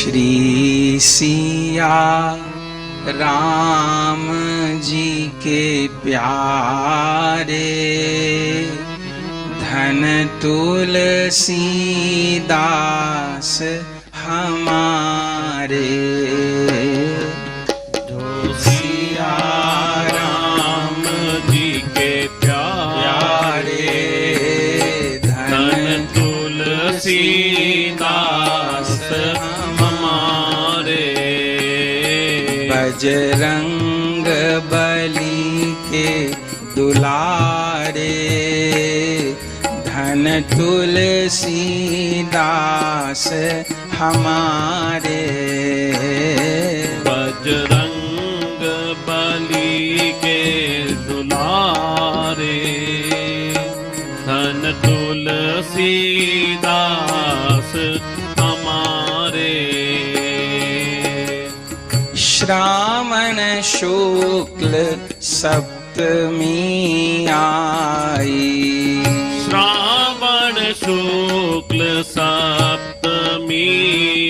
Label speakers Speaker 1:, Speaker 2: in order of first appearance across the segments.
Speaker 1: श्री सिया राम जी के प्यारे, धन तुलसीदास हमारे।
Speaker 2: जो सिया राम जी के प्यारे, धन तुलसीदास हमारे।
Speaker 1: बजरंग बली के दुलारे, धन तुलसीदास हमारे।
Speaker 2: बजरंग बली के दुलारे, धन तुलसीदास हमारे।
Speaker 1: श्रावण शुक्ल सप्तमी आई,
Speaker 2: श्रावण शुक्ल सप्तमी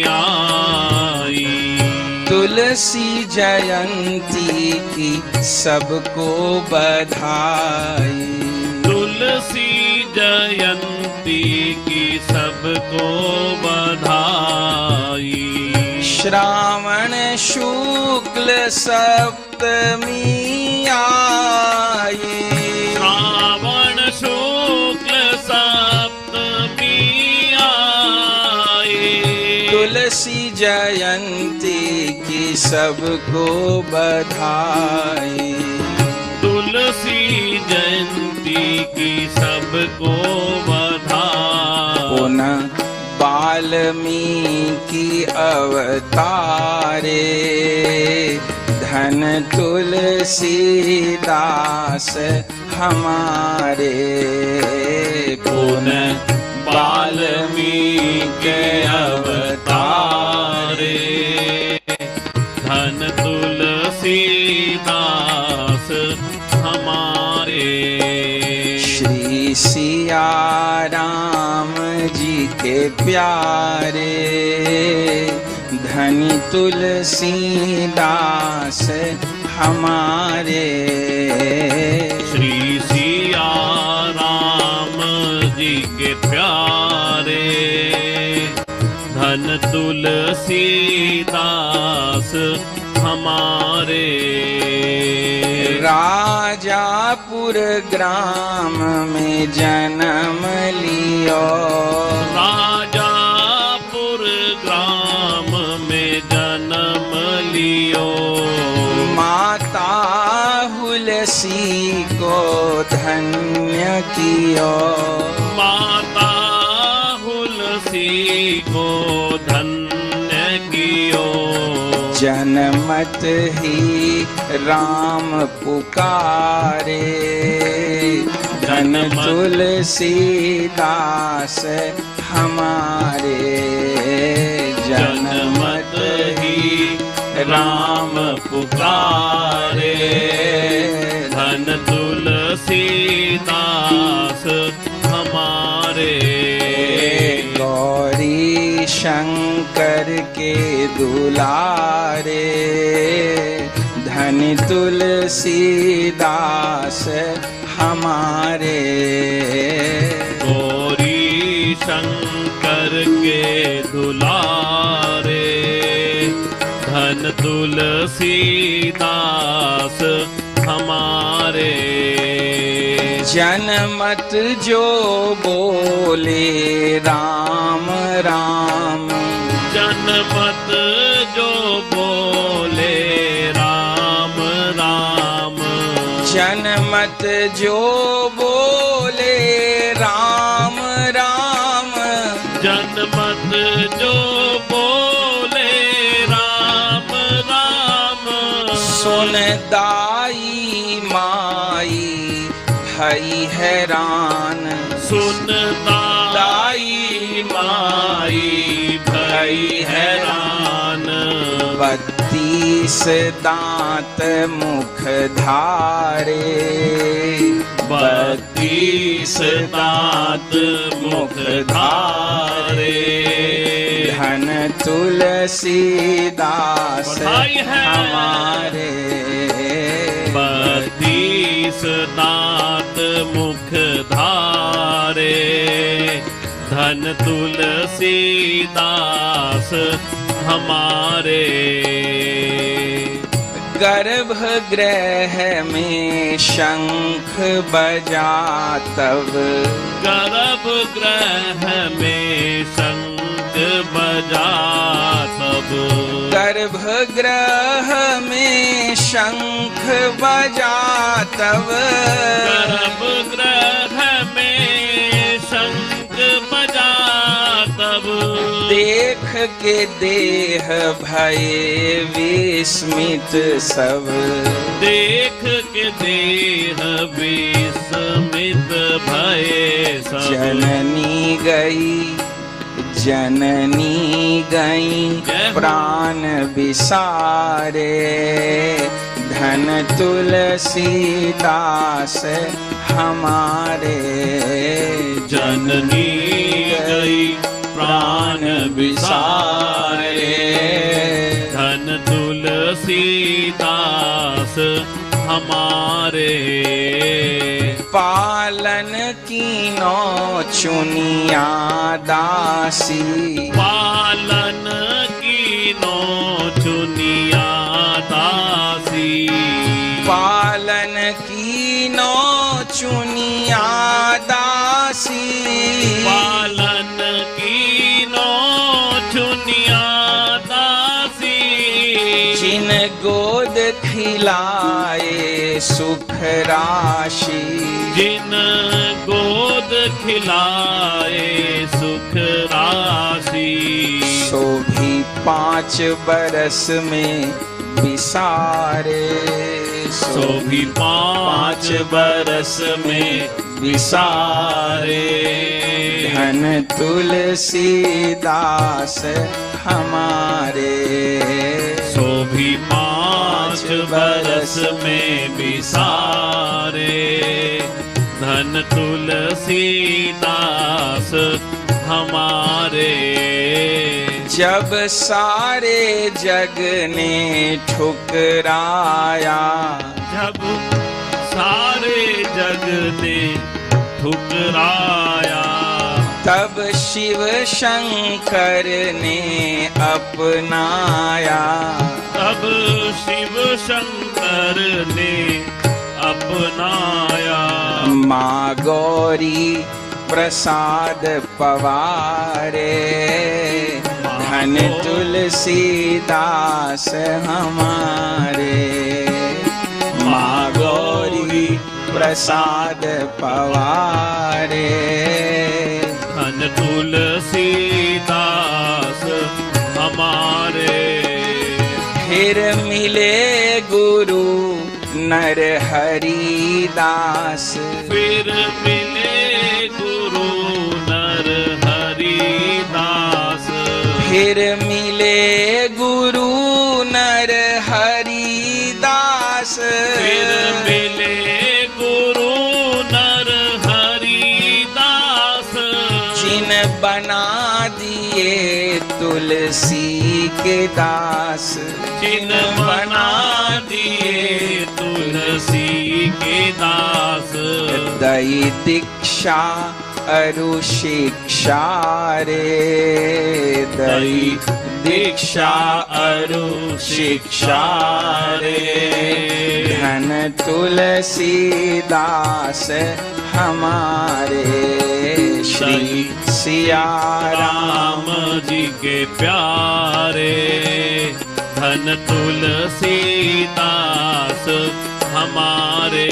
Speaker 2: आई।
Speaker 1: तुलसी जयंती की सबको बधाई,
Speaker 2: तुलसी जयंती की सबको बधाई।
Speaker 1: श्रावण शुक्ल सप्तमी आई,
Speaker 2: श्रावण शुक्ल सप्तमी आई।
Speaker 1: तुलसी जयंती की सबको बधाई,
Speaker 2: तुलसी जयंती की सबको बधाई।
Speaker 1: पुनः वाल्मीकि अवतारे, धन तुलसीदास हमारे।
Speaker 2: पुनः वाल्मीकि अवतारे, धन तुलसीदास हमारे।
Speaker 1: श्री सिया राम जी के प्यारे, धनी तुलसीदास हमारे।
Speaker 2: श्री सिया राम जी के प्यारे, धन तुलसीदास हमारे।
Speaker 1: राजापुर ग्राम में जन्म लियो,
Speaker 2: राजापुर ग्राम में जन्म लियो।
Speaker 1: माता हुलसी को धन्य कियो,
Speaker 2: माता हुलसी को धन्य कियो।
Speaker 1: जनमत ही राम पुकारे, धन तुलसीदास हमारे।
Speaker 2: जनमत ही राम पुकारे, धन तुलसीदास हमारे।
Speaker 1: गौरी शंकर के दुलारे, धन तुलसीदास हमारे।
Speaker 2: गौरी शंकर के दुलारे, धन तुलसीदास हमारे।
Speaker 1: जनमत जो बोले राम राम,
Speaker 2: जनमत जो बोले राम राम।
Speaker 1: जनमत जो बोले राम राम,
Speaker 2: जनमत जो बोले राम राम।
Speaker 1: सुन दाई माई भई हैरान,
Speaker 2: सुन दाई माई भई हैरान।
Speaker 1: 32 दांत मुख धारे,
Speaker 2: 32 दांत मुख धारे।
Speaker 1: धन तुलसीदास
Speaker 2: बधाई है।
Speaker 1: हमारे।
Speaker 2: 32 दांत मुख धारे, धन तुलसीदास हमारे।
Speaker 1: गर्भगृह में शंख बजा तब,
Speaker 2: गर्भगृह में शंख बजा तब,
Speaker 1: गर्भगृह में शंख बजा तब,
Speaker 2: गर्भगृह में शंख बजा तब,
Speaker 1: देख के देह भये विस्मित सब,
Speaker 2: देख के देह विस्मित भये सब।
Speaker 1: जननी गई प्राण विसारे, धन तुलसीदास हमारे।
Speaker 2: जननी गई प्राण विसारे, धन तुलसीदास हमारे।
Speaker 1: पालन कीनो चुनिया दासी,
Speaker 2: पालन कीनो चुनिया दासी,
Speaker 1: पालन कीनो चुनिया दासी,
Speaker 2: पालन कीनो चुनिया दासी।
Speaker 1: जिन गोद खिलाए सुख राशि,
Speaker 2: जिन गोद खिलाए सुख राशि।
Speaker 1: सो भी 5 बरस में विसारे,
Speaker 2: सो भी 5 बरस में विसारे।
Speaker 1: धन तुलसीदास हमारे।
Speaker 2: सो भी 5 बरस में विसारे, धन तुलसीदास हमारे।
Speaker 1: जब सारे जग ने ठुकराया,
Speaker 2: जब सारे जग ने ठुकराया,
Speaker 1: तब शिव शंकर ने अपनाया,
Speaker 2: तब शिव शंकर ने अपनाया।
Speaker 1: माँ गौरी प्रसाद पवारे, धन तुलसीदास हमारे। माँ गौरी प्रसाद पवारे,
Speaker 2: धन तुलसीदास हमारे।
Speaker 1: फिर मिले गुरु नर हरिदास,
Speaker 2: फिर मिले गुरु नर हरिदास,
Speaker 1: फिर मिले गुरु नर हरिदास,
Speaker 2: फिर मिले गुरु नर हरिदास।
Speaker 1: जिन बना दिए तुलसी के दास,
Speaker 2: जिन बना दिए तुलसी के दास।
Speaker 1: दई दीक्षा अरु शिक्षा रे, दई दीक्षा अरु शिक्षा रे। धन तुलसीदास हमारे। श्री सिया
Speaker 2: राम जी के प्यारे, धन तुलसीदास हमारे।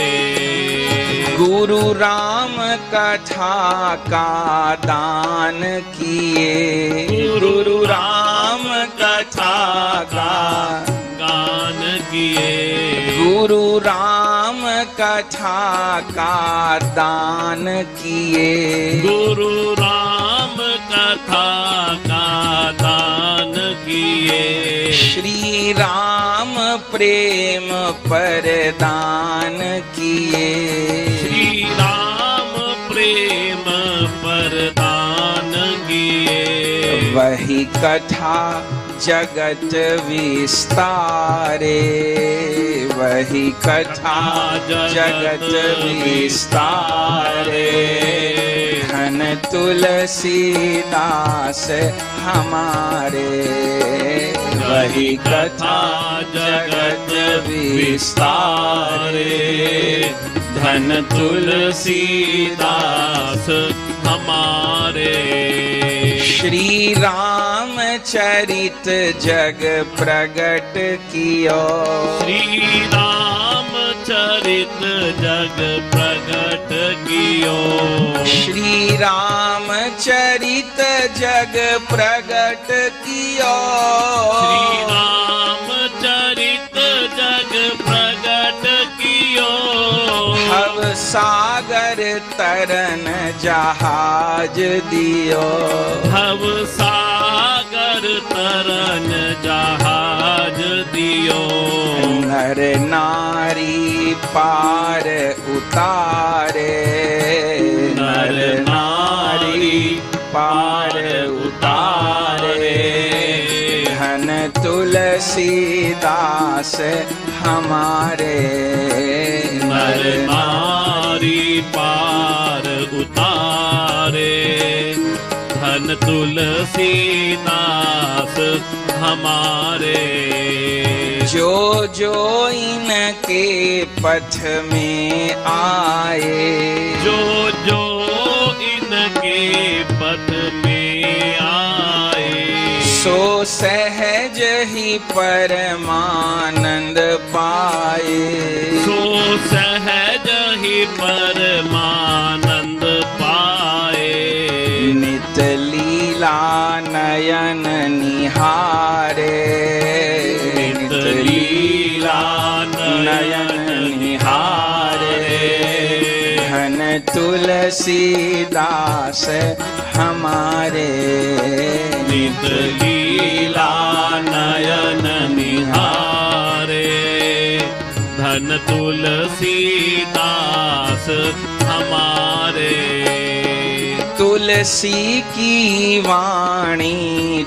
Speaker 1: गुरु राम कथा का दान किए, गुरु राम कथा का
Speaker 2: गान किए,
Speaker 1: गुरु राम कथा का दान किए,
Speaker 2: गुरु राम कथा का दान किए।
Speaker 1: श्री राम प्रेम परदान किए,
Speaker 2: श्री राम प्रेम परदान किए।
Speaker 1: वही कथा जगत विस्तारे, वही कथा जगत विस्तारे। धन तुलसीदास हमारे, वही कथा जगत विस्तारे।
Speaker 2: धन तुलसीदास हमारे।
Speaker 1: श्री रामचरित जग प्रगट कियो,
Speaker 2: श्री रामचरित जग प्रगट कियो।
Speaker 1: श्री रामचरित जग प्रगट कियो।
Speaker 2: श्री रामचरित जग प्रगट कियो।
Speaker 1: भव सागर तरन जहाज दियो,
Speaker 2: भव सागर तरन जहाज दियो।
Speaker 1: नर नारी पार उतारे, नर नारी पार उतारे। धन तुलसीदास हमारे,
Speaker 2: नर नारी पार उतारे। धन तुलसीदास हमारे।
Speaker 1: जो जो इनके पथ में आए,
Speaker 2: जो जो इनके पथ में आए।
Speaker 1: सो सहज ही परमानंद पाए,
Speaker 2: सो सहज ही परमानंद पाए।
Speaker 1: नित लीला नयन निहारे, नित लीला नयन निहारे। धन तुलसीदास हमारे,
Speaker 2: नित लीला नयन निहारे। धन तुलसीदास हमारे।
Speaker 1: तुलसी की वाणी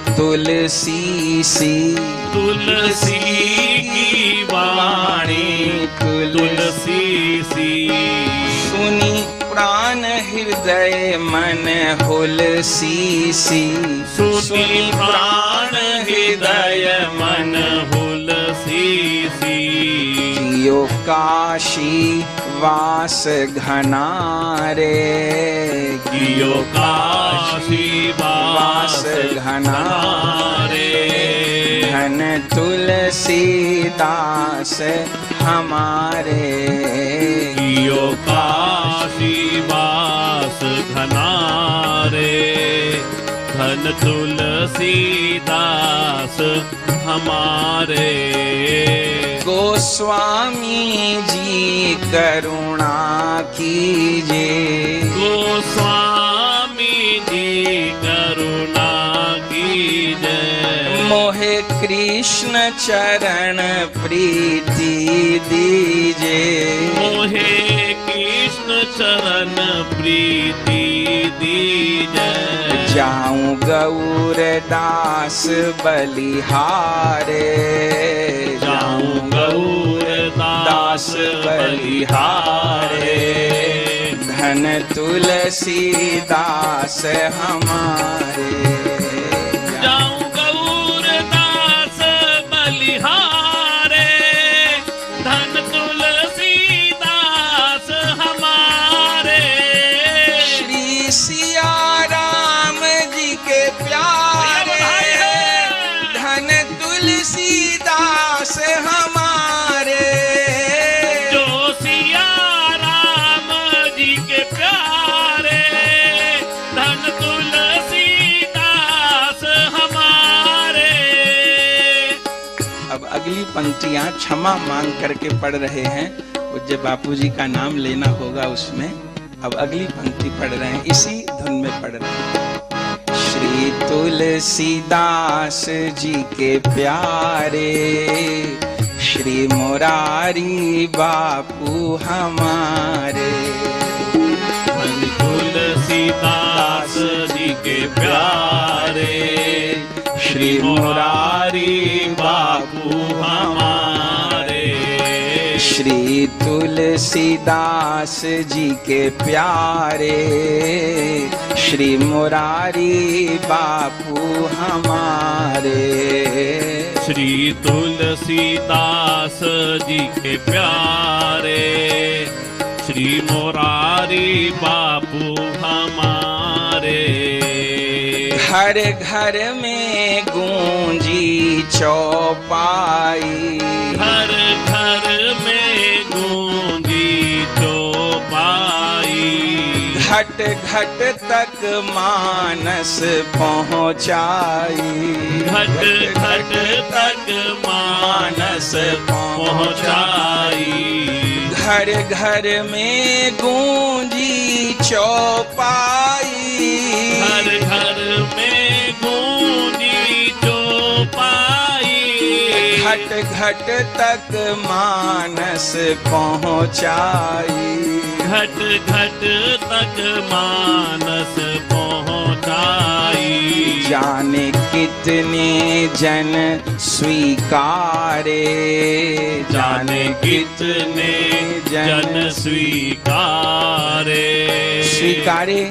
Speaker 1: तुलसी सी,
Speaker 2: तुलसी की वाणी तुलसी सी।
Speaker 1: सुनी प्राण हृदय मन हुलसी सी,
Speaker 2: सुनी प्राण हृदय मन हुलसी सी।
Speaker 1: कियो काशी वास घनारे,
Speaker 2: कियो काशी वास
Speaker 1: घनारे। धन तुलसीदास हमारे,
Speaker 2: कियो काशी वास घनारे। धन तुलसीदास हमारे।
Speaker 1: गोस्वामी जी करुणा कीजे,
Speaker 2: गोस्वामी जी करुणा कीजे।
Speaker 1: मोहे कृष्ण चरण प्रीति दीजे,
Speaker 2: मोहे कृष्ण चरण प्रीति दीजे।
Speaker 1: जाऊं गौर दास बलिहारे,
Speaker 2: जाऊं गौर दास बलिहारे।
Speaker 1: धन तुलसीदास हमारे,
Speaker 2: जाऊं गौर दास बलिहारे। धन तुलसीदास हमारे।
Speaker 1: श्री सिया राम जी के प्यारे, धन तुलसीदास हमारे।
Speaker 2: जो सिया राम जी के प्यारे। धन तुलसीदास हमारे।
Speaker 1: अब अगली पंक्तियां क्षमा मांग करके पढ़ रहे हैं, पूज्य बापूजी का नाम लेना होगा उसमें। अब अगली पंक्ति पढ़ रहे हैं, इसी धुन में पढ़ रहे हैं। श्री तुलसीदास जी के प्यारे, श्री मुरारी बापू हमारे।
Speaker 2: धन तुलसीदास तुलसीदास जी के प्यारे, श्री मुरारी बापू हमारे।
Speaker 1: श्री तुलसीदास जी के प्यारे, श्री मुरारी बापू हमारे।
Speaker 2: श्री तुलसीदास जी के प्यारे, श्री मुरारी बापू हमारे।
Speaker 1: हर घर में गूंजी चौपाई,
Speaker 2: हर घर में गूंजी चौपाई।
Speaker 1: घट घट तक मानस पहुँचाई,
Speaker 2: घट घट तक मानस पहुँचाई।
Speaker 1: घर घर में गूंजी चौपाई,
Speaker 2: हर घर में गूंजी चौपाई।
Speaker 1: घट घट तक मानस पहुँचाई,
Speaker 2: घट घट तक मानस पहुँचाई।
Speaker 1: जाने कितने जन स्वीकारे,
Speaker 2: जाने कितने जन स्वीकारे।
Speaker 1: स्वीकारे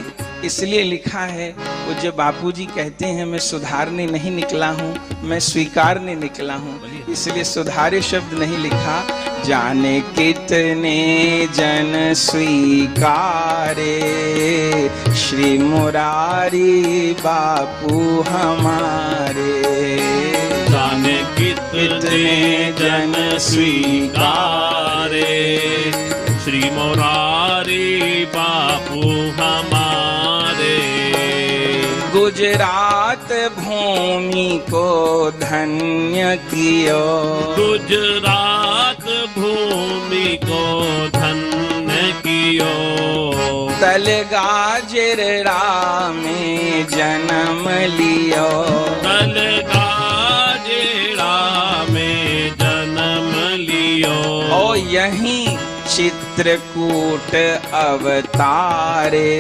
Speaker 1: इसलिए लिखा है, पूज्य बापूजी कहते हैं मैं सुधारने नहीं निकला हूँ, मैं स्वीकारने निकला हूँ, इसलिए सुधारे शब्द नहीं लिखा। जाने कितने जन स्वीकारे, श्री मुरारी बापू हमारे।
Speaker 2: जाने कितने जन स्वीकारे, श्री मुरारी बापू हमारे।
Speaker 1: गुजरात भूमि को धन्य कियो,
Speaker 2: गुजरात भूमि को धन्य कियो।
Speaker 1: तलगाजिरा में जन्म लियो,
Speaker 2: तलगाजिरा में जन्म लियो।
Speaker 1: ओ यहीं चित्रकूट अवतारे,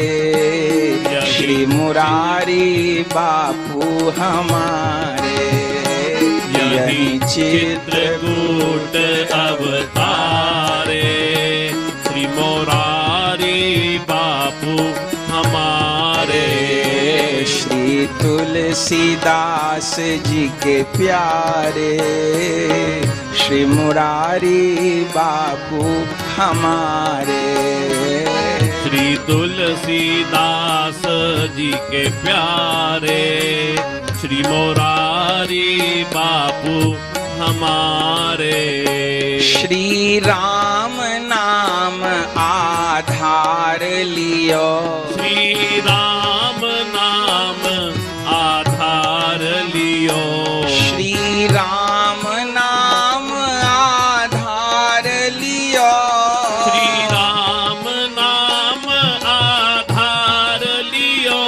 Speaker 1: श्री मुरारी बापू हमारे।
Speaker 2: यही चित्रकूट अवतारे, श्री मुरारी बापू हमारे।
Speaker 1: श्री तुलसीदास जी के प्यारे, श्री मुरारी बापू हमारे।
Speaker 2: श्री तुलसीदास जी के प्यारे, श्री मुरारी बापू हमारे।
Speaker 1: श्री राम नाम आधार लियो,
Speaker 2: श्री राम नाम आधार लियो।
Speaker 1: श्री राम नाम आधार लियो।
Speaker 2: श्री राम नाम आधार लियो।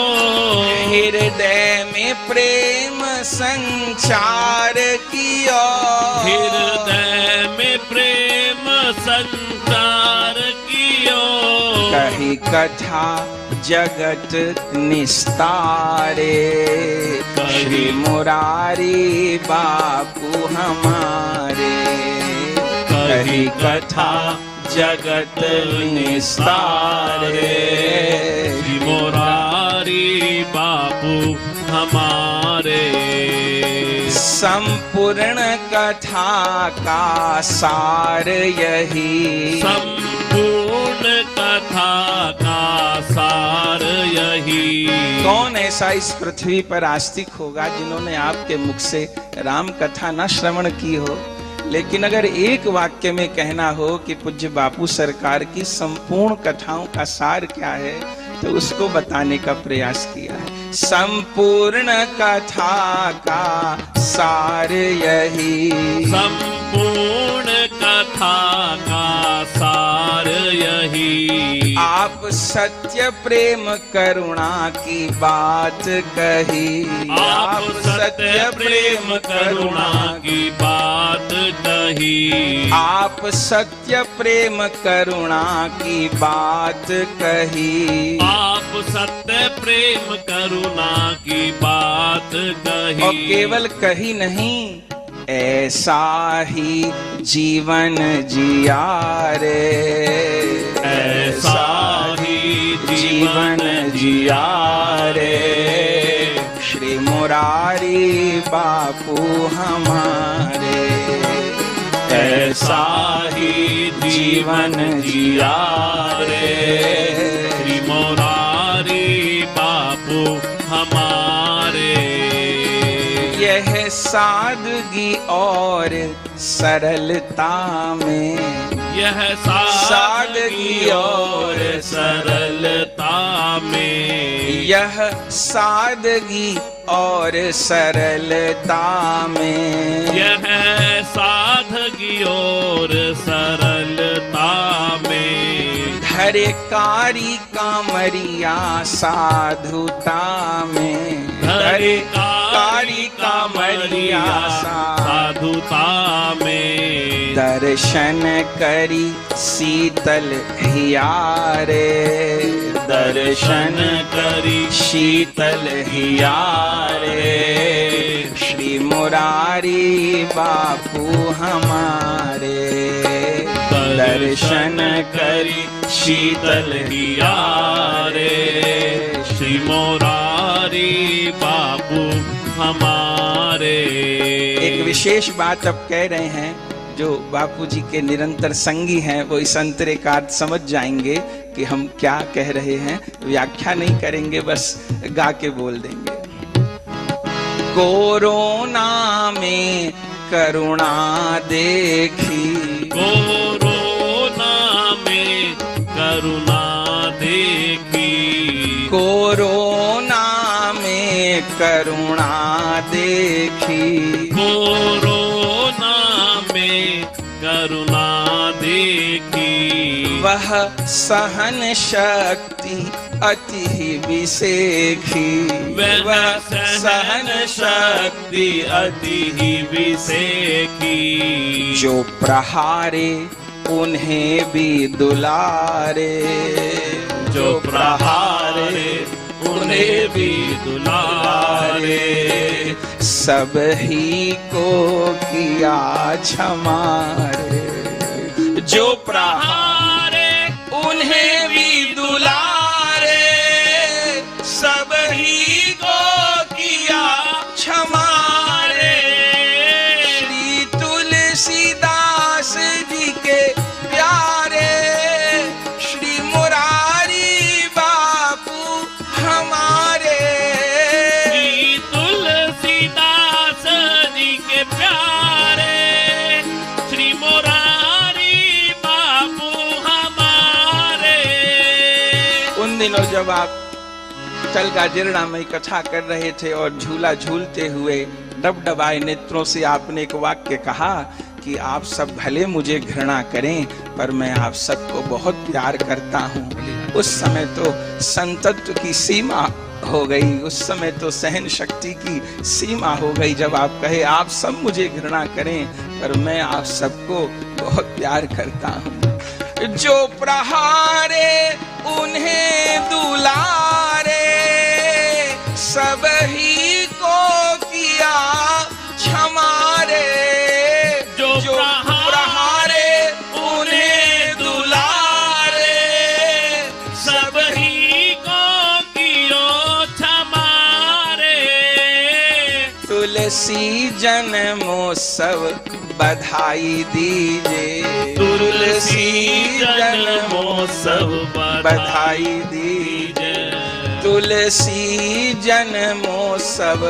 Speaker 1: हृदय में प्रेम संचार कियो,
Speaker 2: हृदय में प्रेम संचार कियो।
Speaker 1: कही कथा जगत निस्तारे, श्री मुरारी बापू हमारे। कही कथा जगत निस्तारे,
Speaker 2: श्री मुरारी बापू हमारे।
Speaker 1: संपूर्ण कथा का सार यही,
Speaker 2: संपूर्ण कथा का सार यही।
Speaker 1: कौन ऐसा इस पृथ्वी पर आस्तिक होगा जिन्होंने आपके मुख से राम कथा न श्रवण की हो। लेकिन अगर एक वाक्य में कहना हो कि पूज्य बापू सरकार की संपूर्ण कथाओं का सार क्या है, तो उसको बताने का प्रयास किया है। संपूर्ण कथा का सार यही,
Speaker 2: संपूर्ण कथा का सार यही।
Speaker 1: आप सत्य प्रेम करुणा की बात कही।
Speaker 2: आप सत्य प्रेम करुणा की बात कही।
Speaker 1: आप सत्य प्रेम करुणा की बात कही।
Speaker 2: आप सत्य प्रेम करुणा की बात कही।
Speaker 1: और केवल कही नहीं, ऐसा ही जीवन जिया रे।
Speaker 2: ऐसा ही जीवन
Speaker 1: जिया रे। श्री मुरारी बापू हमारे।
Speaker 2: ऐसा ही जीवन जिया रे। श्री मुरारी बापू हमारे।
Speaker 1: यह सादगी और सरलता में,
Speaker 2: यह सादगी और सरलता में,
Speaker 1: यह सादगी और सरलता में,
Speaker 2: यह सादगी और सरलता में,
Speaker 1: धरे कारी कामरिया साधुता में,
Speaker 2: धरे कारी कामरिया साधुता में,
Speaker 1: दर्शन करी शीतल हिया रे। दर्शन
Speaker 2: करी
Speaker 1: शीतल हिया रे। श्री मुरारी बापू हमारे। दर्शन करी
Speaker 2: शीतल हिया रे। श्री मुरारी बापू हमारे।
Speaker 1: एक विशेष बात अब कह रहे हैं, जो बापू जी के निरंतर संगी हैं वो इस अंतरे का अर्थ समझ जाएंगे कि हम क्या कह रहे हैं। व्याख्या नहीं करेंगे, बस गा के बोल देंगे। कोरोना में करुणा देखी।
Speaker 2: कोरोना में करुणा देखी।
Speaker 1: कोरोना में करुणा देखी।
Speaker 2: कोरोना में करुणा देखी।
Speaker 1: वह सहन शक्ति अति विसेखी।
Speaker 2: वह सहन शक्ति अति विसेखी।
Speaker 1: जो प्रहारे उन्हें भी दुलारे।
Speaker 2: जो प्रहारे उन्हें भी दुलारे।
Speaker 1: सब ही को किया क्षमा रे। जो प्रहारे उन्हें भी दुलारे। सब ही को किया क्षमा रे। श्री तुलसीदास जी के प्यारे। श्री मुरारी बापू हमारे।
Speaker 2: श्री तुलसीदास जी के प्यारे। श्री मुरारी बापू हमारे।
Speaker 1: उन दिनों जब आप चलगा जिरणा में कथा कर रहे थे और झूला झूलते हुए डबडबाए नेत्रों से आपने एक वाक्य कहा कि आप सब भले मुझे घृणा करें पर मैं आप सबको बहुत प्यार करता हूँ। उस समय तो संतत्व की सीमा हो गई, उस समय तो सहन शक्ति की सीमा हो गई जब आप कहे आप सब मुझे घृणा करें पर मैं आप सबको बहुत प्यार करता हूँ। जो प्रहारे उन्हें दुलारे। सब ही को किया क्षमा रे।
Speaker 2: जो
Speaker 1: प्रहारे उन्हें दुलारे।
Speaker 2: सब ही को कियो क्षमा रे।
Speaker 1: तुलसी जन्मोत्सव बधाई दीजिए।
Speaker 2: तुलसी जन्मोत्सव
Speaker 1: बधाई दीजिए। तुलसी जन्मोत्सव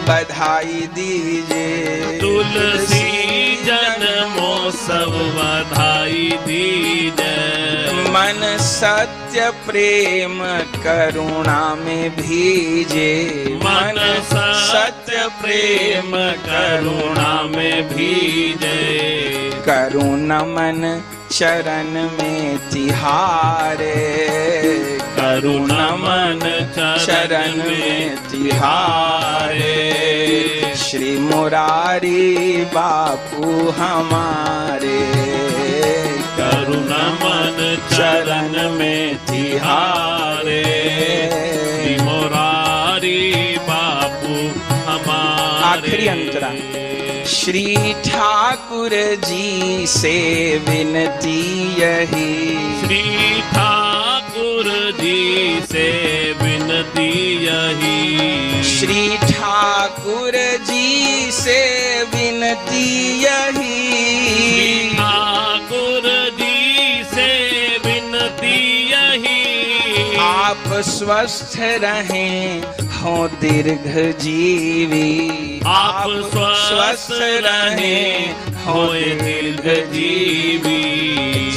Speaker 1: बधाई दीजिए।
Speaker 2: तुलसी जन्मोत्सव बधाई दीजिए।
Speaker 1: मन सत्य प्रेम करुणा में भीजे,
Speaker 2: मन सत्य प्रेम करुणा में भीजे,
Speaker 1: करुणा मन चरण में तिहारे,
Speaker 2: करुणा मन
Speaker 1: चरण में तिहारे। श्री मुरारी बापू हमारे,
Speaker 2: करुणा मन चरण में तिहारे, श्री मुरारी बापू हमारे।
Speaker 1: आखिरी अंतरा। श्री ठाकुर जी से विनती यही,
Speaker 2: श्री ठाकुर जी से विनती यही,
Speaker 1: श्री ठाकुर जी से विनती यही,
Speaker 2: ठाकुर जी से विनती यही।
Speaker 1: आप स्वस्थ रहें हो दीर्घ जीवी,
Speaker 2: आप स्वस्थ रहें हो दीर्घ जीवी।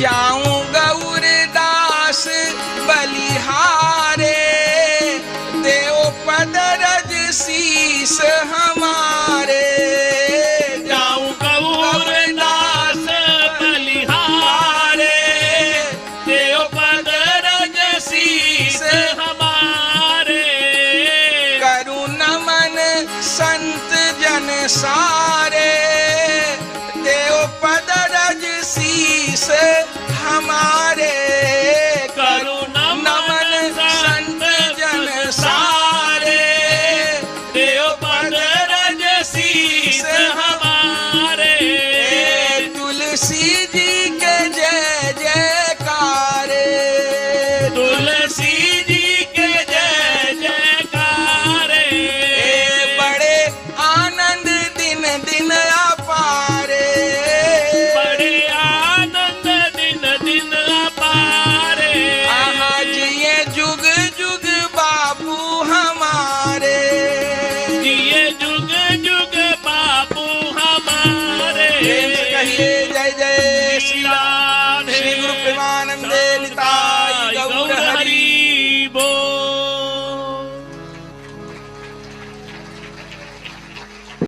Speaker 1: जाऊं गौरदास बलिहारे, देव पद रज शीस हमारे।
Speaker 2: जाऊं गौरदास बलिहारे, देव पद रज शीस हमारे।
Speaker 1: करुणा मन संत जन सारे, देव पद रज शीस हमारे।
Speaker 2: करुणा मन संत जन सारे, देव पद रज शीस हमारे।
Speaker 1: तुलसी जी के जय जयकारे,
Speaker 2: तुलसी जी के जय जयकारे।
Speaker 1: बड़े आनंद दिन दिन अपारे,
Speaker 2: बड़े आनंद दिन दिन अपारे।
Speaker 1: आज ये जुग जुग बापू हमारे,
Speaker 2: जिए जुग जुग बापू हमारे।
Speaker 1: कहिए जय जय श्री राम।